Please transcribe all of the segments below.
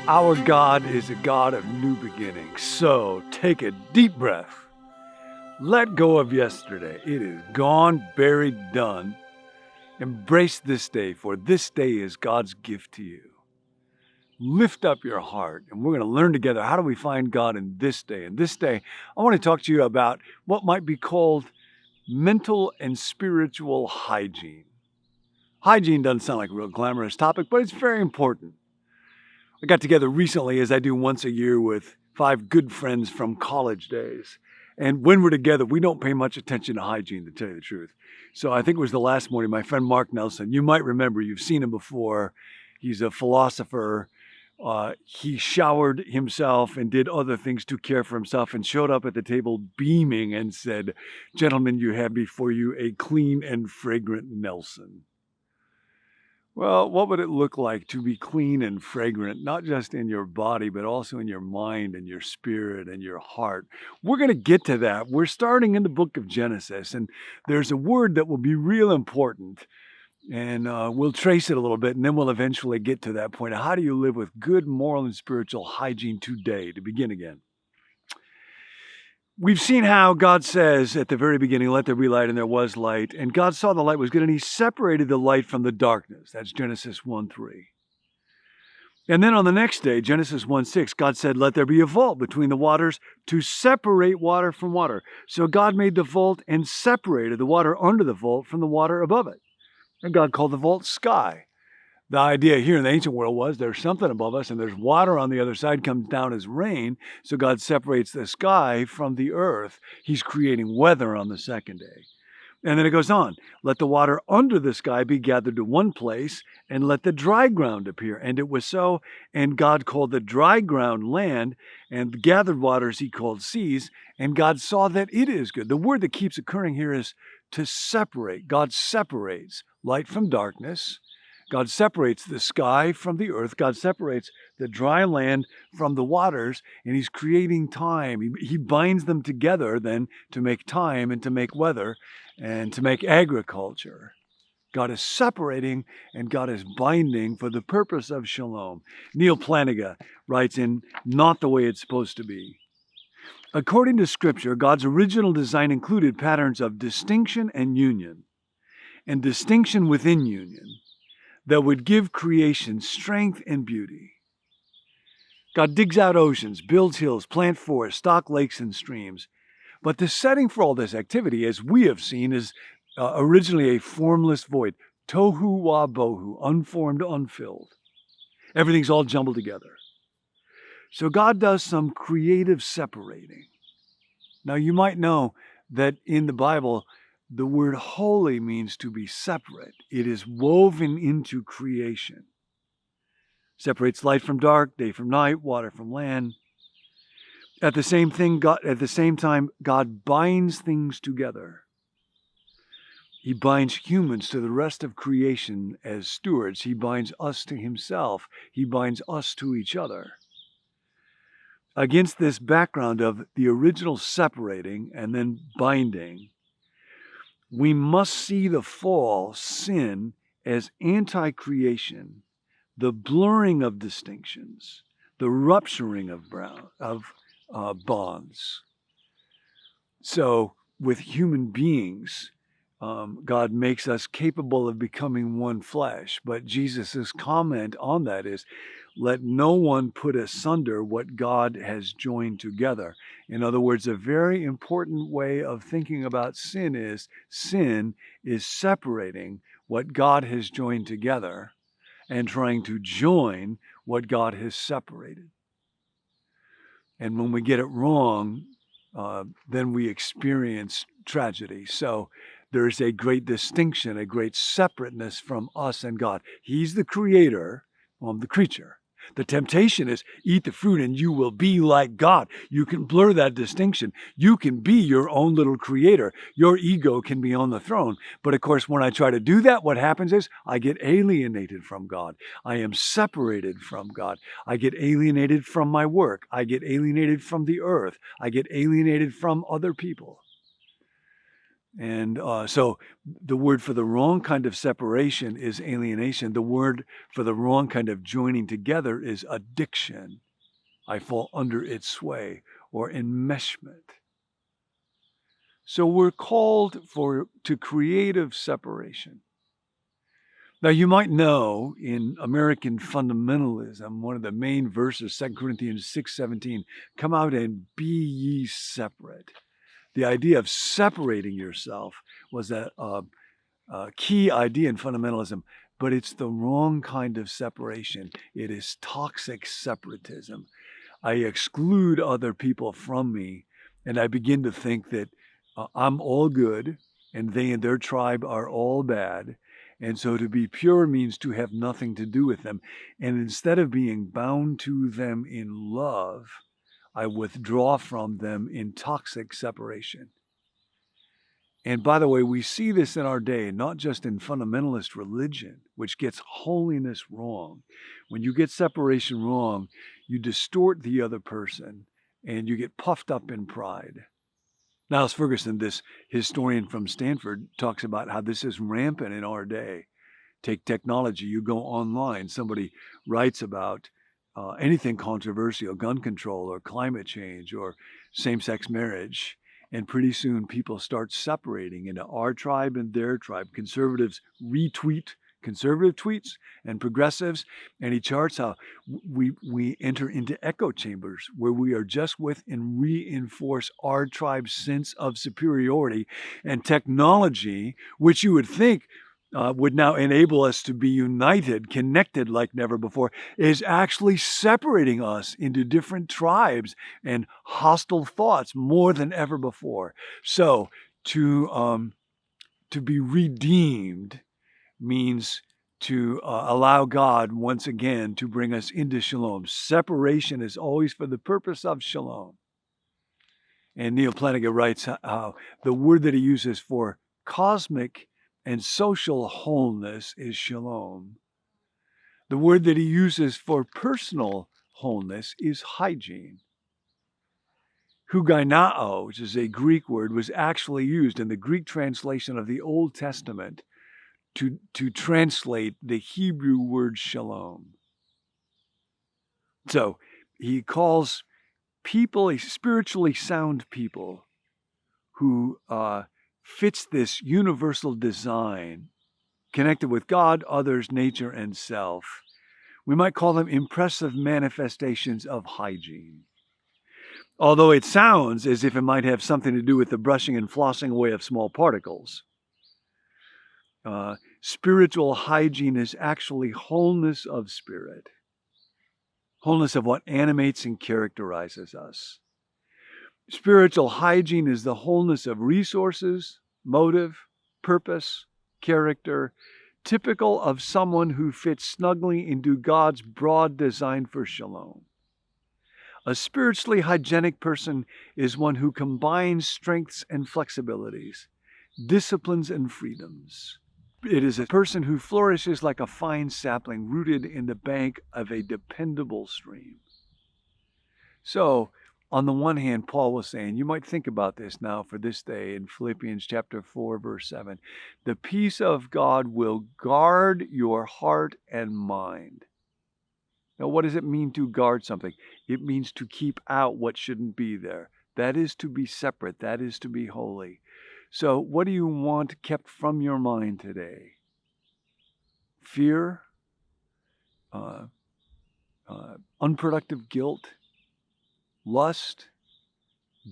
Our God is a God of new beginnings. So take a deep breath. Let go of yesterday. It is gone, buried, done. Embrace this day, for this day is God's gift to you. Lift up your heart, and we're going to learn together, how do we find God in this day? And this day, I want to talk to you about what might be called mental and spiritual hygiene. Hygiene doesn't sound like a real glamorous topic, but it's very important. I got together recently, as I do once a year, with 5 good friends from college days. And when we're together, we don't pay much attention to hygiene, to tell you the truth. So I think it was the last morning, my friend Mark Nelson, you might remember, you've seen him before. He's a philosopher. He showered himself and did other things to care for himself and showed up at the table beaming and said, "Gentlemen, you have before you a clean and fragrant Nelson." Well, what would it look like to be clean and fragrant, not just in your body, but also in your mind and your spirit and your heart? We're going to get to that. We're starting in the book of Genesis, and there's a word that will be real important. And we'll trace it a little bit, and then we'll eventually get to that point. How do you live with good moral and spiritual hygiene today, to begin again? We've seen how God says at the very beginning, "Let there be light," and there was light. And God saw the light was good, and he separated the light from the darkness. That's Genesis 1:3. And then on the next day, Genesis 1:6, God said, "Let there be a vault between the waters to separate water from water." So God made the vault and separated the water under the vault from the water above it. And God called the vault sky. The idea here in the ancient world was there's something above us and there's water on the other side, comes down as rain. So God separates the sky from the earth. He's creating weather on the second day. And then it goes on. "Let the water under the sky be gathered to one place, and let the dry ground appear." And it was so. And God called the dry ground land, and the gathered waters he called seas. And God saw that it is good. The word that keeps occurring here is to separate. God separates light from darkness. God separates the sky from the earth. God separates the dry land from the waters, and he's creating time. He binds them together then to make time and to make weather and to make agriculture. God is separating and God is binding for the purpose of shalom. Neil Flanagan writes in Not the Way It's Supposed to Be. According to Scripture, God's original design included patterns of distinction and union, and distinction within union, that would give creation strength and beauty. God digs out oceans, builds hills, plants forests, stock lakes and streams. But the setting for all this activity, as we have seen, is originally a formless void. Tohu wa bohu, unformed, unfilled. Everything's all jumbled together. So God does some creative separating. Now you might know that in the Bible, the word holy means to be separate. It is woven into creation. Separates light from dark, day from night, water from land. At the same time, God binds things together. He binds humans to the rest of creation as stewards. He binds us to himself. He binds us to each other. Against this background of the original separating and then binding, we must see the fall, sin, as anti-creation, the blurring of distinctions, the rupturing of bonds. So with human beings, God makes us capable of becoming one flesh. But Jesus' comment on that is, "Let no one put asunder what God has joined together." In other words, a very important way of thinking about sin is separating what God has joined together and trying to join what God has separated. And when we get it wrong, then we experience tragedy. So there's a great distinction, a great separateness from us and God. He's the creator, I'm the creature. The temptation is eat the fruit and you will be like God. You can blur that distinction. You can be your own little creator. Your ego can be on the throne. But of course, when I try to do that, what happens is I get alienated from God. I am separated from God. I get alienated from my work. I get alienated from the earth. I get alienated from other people. And so the word for the wrong kind of separation is alienation. The word for the wrong kind of joining together is addiction. I fall under its sway or enmeshment. So we're called to creative separation. Now you might know in American fundamentalism, one of the main verses, 2 Corinthians 6:17, come out and be ye separate. The idea of separating yourself was a key idea in fundamentalism, but it's the wrong kind of separation. It is toxic separatism. I exclude other people from me, and I begin to think that I'm all good, and they and their tribe are all bad. And so to be pure means to have nothing to do with them. And instead of being bound to them in love, I withdraw from them in toxic separation. And by the way, we see this in our day, not just in fundamentalist religion, which gets holiness wrong. When you get separation wrong, you distort the other person and you get puffed up in pride. Niles Ferguson, this historian from Stanford, talks about how this is rampant in our day. Take technology, you go online, somebody writes about anything controversial, gun control or climate change or same-sex marriage, and pretty soon people start separating into our tribe and their tribe. Conservatives retweet conservative tweets and progressives, and he charts how we enter into echo chambers where we are just with and reinforce our tribe's sense of superiority. And technology, which you would think would now enable us to be united, connected like never before, is actually separating us into different tribes and hostile thoughts more than ever before. So to be redeemed means to allow God once again to bring us into shalom. Separation is always for the purpose of shalom. And Neil Plantinga writes how the word that he uses for cosmic and social wholeness is shalom. The word that he uses for personal wholeness is hygiene. Hugainao, which is a Greek word, was actually used in the Greek translation of the Old Testament to translate the Hebrew word shalom. So he calls people, spiritually sound people who fits this universal design connected with God, others, nature, and self. We might call them impressive manifestations of hygiene. Although it sounds as if it might have something to do with the brushing and flossing away of small particles. Spiritual hygiene is actually wholeness of spirit. Wholeness of what animates and characterizes us. Spiritual hygiene is the wholeness of resources, motive, purpose, character, typical of someone who fits snugly into God's broad design for shalom. A spiritually hygienic person is one who combines strengths and flexibilities, disciplines and freedoms. It is a person who flourishes like a fine sapling rooted in the bank of a dependable stream. So, on the one hand, Paul was saying, you might think about this now for this day in Philippians chapter 4, verse 7. The peace of God will guard your heart and mind. Now, what does it mean to guard something? It means to keep out what shouldn't be there. That is to be separate. That is to be holy. So, what do you want kept from your mind today? Fear? Unproductive guilt? Lust?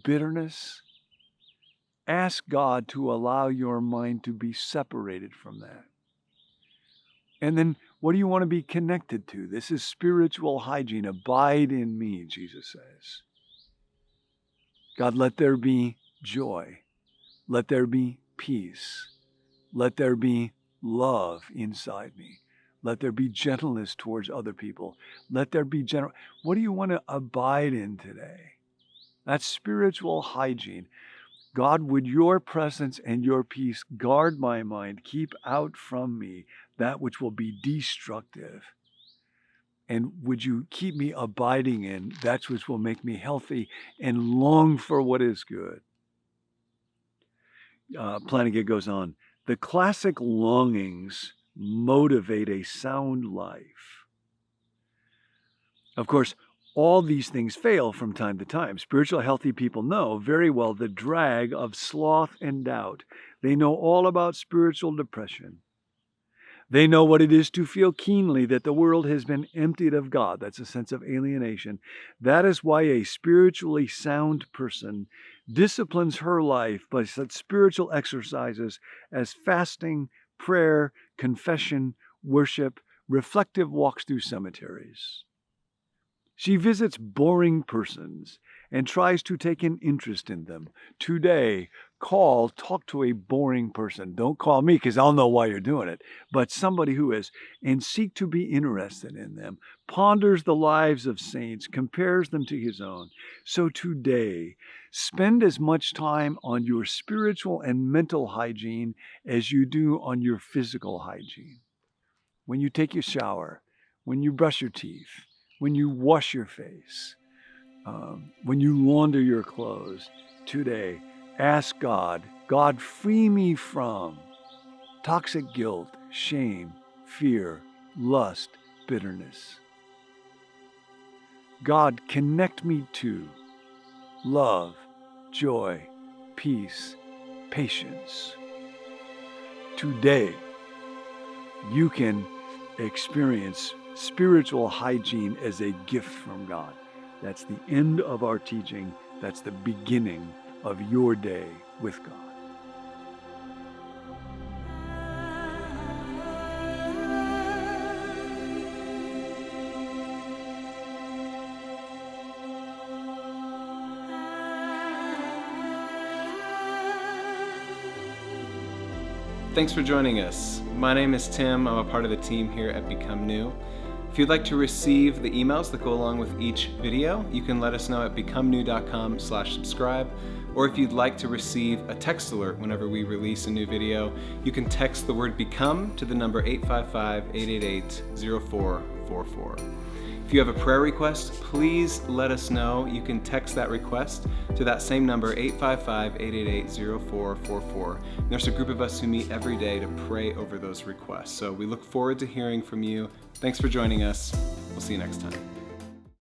Bitterness? Ask God to allow your mind to be separated from that. And then, what do you want to be connected to? This is spiritual hygiene. Abide in me, Jesus says. God, let there be joy. Let there be peace. Let there be love inside me. Let there be gentleness towards other people. Let there be What do you want to abide in today? That's spiritual hygiene. God, would your presence and your peace guard my mind, keep out from me that which will be destructive. And would you keep me abiding in that which will make me healthy and long for what is good? Plantinga goes on, the classic longings motivate a sound life. Of course, all these things fail from time to time. Spiritual healthy people know very well the drag of sloth and doubt. They know all about spiritual depression. They know what it is to feel keenly that the world has been emptied of God. That's a sense of alienation. That is why a spiritually sound person disciplines her life by such spiritual exercises as fasting, prayer, confession, worship, reflective walks through cemeteries. She visits boring persons and tries to take an interest in them. Today, talk to a boring person. Don't call me because I'll know why you're doing it, but somebody who is, and seek to be interested in them, ponders the lives of saints, compares them to his own. So today, spend as much time on your spiritual and mental hygiene as you do on your physical hygiene. When you take your shower, when you brush your teeth, when you wash your face, when you launder your clothes, today, ask God, God, free me from toxic guilt, shame, fear, lust, bitterness. God, connect me to love, joy, peace, patience. Today, you can experience spiritual hygiene as a gift from God. That's the end of our teaching. That's the beginning of your day with God. Thanks for joining us. My name is Tim. I'm a part of the team here at Become New. If you'd like to receive the emails that go along with each video, you can let us know at becomenew.com/subscribe. Or if you'd like to receive a text alert whenever we release a new video, you can text the word BECOME to the number 855-888-0444. If you have a prayer request, please let us know. You can text that request to that same number, 855-888-0444. There's a group of us who meet every day to pray over those requests. So we look forward to hearing from you. Thanks for joining us. We'll see you next time.